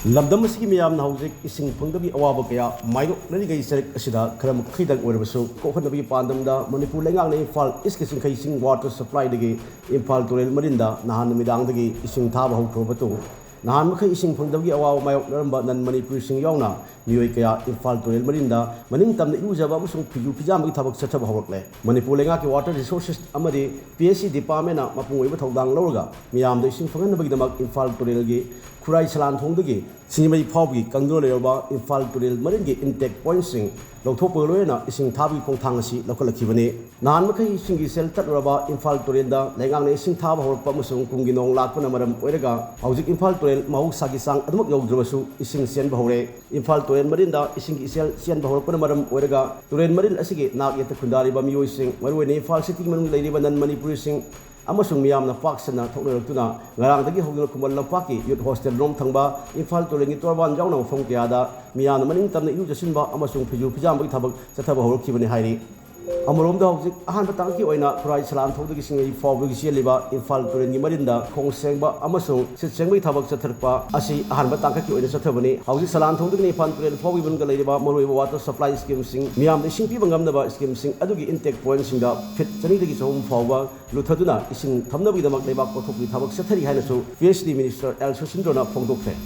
ꯂꯝꯗꯝ ꯑꯁꯤꯒꯤ ꯃꯤꯌꯥꯝꯅ ꯍꯧꯖꯤꯛ ꯏꯁꯤꯡ ꯐꯪꯗꯕꯒꯤ ꯑꯋꯥꯕ ꯀꯌꯥ ꯃꯥꯌꯣꯛꯅꯔꯤꯉꯩ ꯆꯔꯛ ꯑꯁꯤꯗ ꯈꯔ ꯃꯈꯩꯗꯪ ꯑꯣꯏꯔꯕꯁꯨ ꯀꯣꯛꯍꯟꯅꯕꯒꯤ ꯄꯥꯟꯗꯝꯗ ꯃꯅꯤꯄꯨꯔ ꯂꯩꯉꯥꯛꯅ ꯏꯝꯐꯥꯜ ꯏꯁꯀꯤ ꯆꯤꯡꯈꯩꯁꯤꯡ ꯋꯥꯇꯔ ꯁꯄ꯭ꯂꯥꯏꯗꯒꯤ ꯏꯝꯐꯥꯜ ꯇꯨꯔꯦꯜ ꯃꯔꯤꯟꯗ ꯅꯍꯥꯟ ꯅꯨꯃꯤꯗꯥꯡꯗꯒꯤ ꯏꯁꯤꯡ ꯊꯥꯕ ꯍꯧꯈ꯭ꯔꯕ ꯃꯇꯨꯡ ꯅꯍꯥꯟ ꯃꯈꯩ ꯏꯁꯤꯡ ꯐꯪꯗꯕꯒꯤ ꯑꯋꯥꯕ ꯃꯥꯌꯣꯛꯅꯔꯝꯕ ꯅꯟ ꯃꯅꯤꯄꯨꯔꯤꯁꯤꯡ ꯌꯥꯎꯅ ꯃꯤꯑꯣꯏ ꯀꯌꯥ ꯏꯝꯐꯥꯜ ꯇꯨꯔꯦꯜ ꯃꯔꯤꯟꯗ ꯃꯅꯤꯡ ꯇꯝꯅ ꯏꯔꯨꯖꯕ ꯑꯃꯁꯨꯡ ꯐꯤꯖꯨ ꯐꯤꯖꯥꯝꯕꯒꯤ ꯊꯕꯛ ꯆꯠꯊꯕ ꯍꯧꯔꯛꯂꯦ꯫ ꯃꯅꯤꯄꯨꯔ ꯂꯩꯉꯥꯛꯀꯤ ꯋꯥꯇꯔ ꯔꯤꯁꯣꯔꯁꯦꯁ ꯑꯃꯗꯤ PSC ꯗꯤꯄꯥꯔꯠꯃꯦꯟꯠꯅ ꯃꯄꯨꯡ ꯑꯣꯏꯕ ꯊꯧꯗꯥꯡ ꯂꯧꯔꯒ ꯃꯤꯌꯥꯝꯗ ꯏꯁꯤꯡ ꯐꯪꯍꯟꯅꯕꯒꯤꯗꯃꯛ ꯏꯝꯐꯥꯜ ꯇꯨꯔꯦꯜꯒꯤ ꯈꯨꯔꯥꯏ ꯁꯂꯥꯟꯊꯣꯡꯗꯒꯤ ꯁꯤꯡꯖꯃꯩ ꯐꯥꯎꯕꯒꯤ ꯀꯪꯗꯨꯅ ꯂꯩꯔꯕ ꯏꯝꯐꯥꯜ ꯇꯨꯔꯦꯜ ꯃꯔꯤꯟꯒꯤ ꯏꯟꯇꯦꯛ ꯄꯣꯏꯟꯠꯁꯤꯡ ꯂꯧꯊꯣꯛꯄꯒ ꯂꯣꯏꯅꯅ ꯏꯁꯤꯡ ꯊꯥꯕꯒꯤ ꯈꯣꯡꯊꯥꯡ ꯑꯁꯤ ꯂꯧꯈꯠꯂꯛꯈꯤꯕꯅꯤ꯫ ꯅꯍꯥꯟ ꯃꯈꯩ ꯏꯁꯤꯡꯒꯤ ꯁꯦꯜ ꯇꯠꯂꯨꯔꯕ ꯏꯝꯐꯥꯜ ꯇꯨꯔꯦꯜꯗ ꯂꯩꯉꯥꯛꯅ ꯏꯁꯤꯡ ꯊꯥꯕ ꯍꯧꯔꯛꯄ ꯑꯃꯁꯨꯡ ꯀꯨꯝꯒꯤ ꯅꯣꯡ ꯂꯥꯛꯄꯅ ꯃꯔꯝ ꯑꯣꯏꯔꯒ ꯍꯧꯖꯤꯛ ꯏꯝꯐꯥꯜ ꯇꯨꯔꯦꯜ ꯃꯍꯧꯁꯥꯒꯤ ꯆꯥꯡ ꯑꯗꯨꯃꯛ ꯌꯧꯗ꯭ꯔꯕꯁꯨ ꯏꯁꯤꯡ ꯆꯦꯟꯕ ꯍꯧꯔꯦ꯫ ꯏꯝꯐꯥꯜ ꯇꯨꯔꯦꯜ ꯃꯔꯤꯟꯗ ꯏꯁꯤꯡꯒꯤ ꯏꯆꯦꯜ ꯆꯦꯟꯕ ꯍꯧꯔꯛꯄꯅ ꯃꯔꯝ ꯑꯣꯏꯔꯒ ꯇꯨꯔꯦꯜ ꯃꯔꯤꯟ ꯑꯁꯤꯒꯤ ꯅꯥꯛ ꯌꯦꯠꯇ ꯈꯨꯟꯗꯥꯔꯤꯕ ꯃꯤꯑꯣꯏꯁꯤꯡ ꯃꯔꯨꯑꯣꯏꯅ ꯏꯝꯐꯥꯜ ꯁꯤꯇꯤꯒꯤ ꯃꯅꯨꯡꯗ ꯂꯩꯔꯤꯕ ꯅꯟ ꯃꯅꯤꯄꯨꯔꯤꯁꯤꯡ ꯑꯃꯁꯨꯡ ꯃꯤꯌꯥꯝꯅ ꯄꯥꯛ ꯁꯟꯅ ꯊꯣꯛꯅꯔꯛꯇꯨꯅ ꯉꯔꯥꯡꯗꯒꯤ ꯍꯧꯗꯨꯅ ꯈꯨꯃꯟ ꯂꯝꯄꯥꯛꯀꯤ ꯌꯨꯠ ꯍꯣꯁꯇꯦꯜ ꯔꯣꯝ ꯊꯪꯕ ꯏꯝꯐꯥꯜ ꯇꯨꯔꯦꯜꯒꯤ ꯇꯣꯔꯕꯥꯟ ꯌꯥꯎꯅ ꯃꯐꯝ ꯀꯌꯥꯗ ꯃꯤꯌꯥꯝꯅ ꯃꯅꯤꯡ ꯇꯝꯅ ꯏꯔꯨꯖꯁꯤꯟꯕ ꯑꯃꯁꯨꯡ ꯐꯤꯖꯨ ꯐꯤꯖꯥꯝꯕꯒꯤ ꯊꯕꯛ ꯆꯠꯊꯕ ꯍꯧꯔꯛꯈꯤꯕꯅꯤ ꯍꯥꯏꯔꯤ꯫ ꯑꯃꯔꯣꯝꯗ ꯍꯧꯖꯤꯛ ꯑꯍꯥꯟꯕ ꯇꯥꯡꯀꯛꯀꯤ ꯑꯣꯏꯅ ꯈꯨꯔꯥꯏ ꯁꯂꯥꯟꯊꯣꯡꯗꯒꯤ ꯁꯤꯡꯖꯃꯩ ꯐꯥꯎꯕꯒꯤ ꯆꯦꯜꯂꯤꯕ ꯏꯝꯐꯥꯜ ꯇꯨꯔꯦꯜꯒꯤ ꯃꯔꯤꯟꯗ ꯈꯣꯡ ꯁꯦꯡꯕ ꯑꯃꯁꯨꯡ ꯁꯤꯠ ꯁꯦꯡꯕꯒꯤ ꯊꯕꯛ ꯆꯠꯊꯔꯛꯄ ꯑꯁꯤ ꯑꯍꯥꯟꯕ ꯇꯥꯡꯀꯛꯀꯤ ꯑꯣꯏꯅ ꯆꯠꯊꯕꯅꯤ꯫ ꯍꯧꯖꯤꯛ ꯁꯂꯥꯟꯊꯣꯡꯗꯒꯤ ꯏꯝꯐꯥꯜ ꯇꯨꯔꯦꯜ ꯐꯥꯎꯕꯒꯤ ꯃꯅꯨꯡꯗ ꯂꯩꯔꯤꯕ ꯃꯔꯨꯑꯣꯏꯕ ꯋꯥꯇꯔ ꯁꯄ꯭ꯂꯥꯏ ꯁ꯭ꯀꯤꯝꯁꯤꯡ ꯃꯤꯌꯥꯝꯗ ꯏꯁꯤꯡ ꯄꯤꯕ ꯉꯝꯅꯕ ꯁ꯭ꯀꯤꯝꯁꯤꯡ ꯑꯗꯨꯒꯤ ꯏꯟꯇꯦꯛ ꯄꯣꯏꯟꯠꯁꯤꯡꯗ ꯐꯤꯠ 200 ꯗꯒꯤ 300 ꯐꯥꯎꯕ ꯂꯨꯊꯗꯨꯅ ꯏꯁꯤꯡ ꯊꯝꯅꯕꯒꯤꯗꯃꯛ ꯂꯩꯕꯥꯛ ꯀꯣꯊꯣꯛꯄꯒꯤ ꯊꯕꯛ ꯆꯠꯊꯔꯤ ꯍꯥꯏꯅꯁꯨ PSD ꯃꯤꯅꯤꯁꯇꯔ ꯑꯦꯜ ꯁꯨꯁꯤꯟꯗ꯭ꯔꯣꯅ ꯐꯣꯡꯗꯣꯛꯈ꯭ꯔꯦ꯫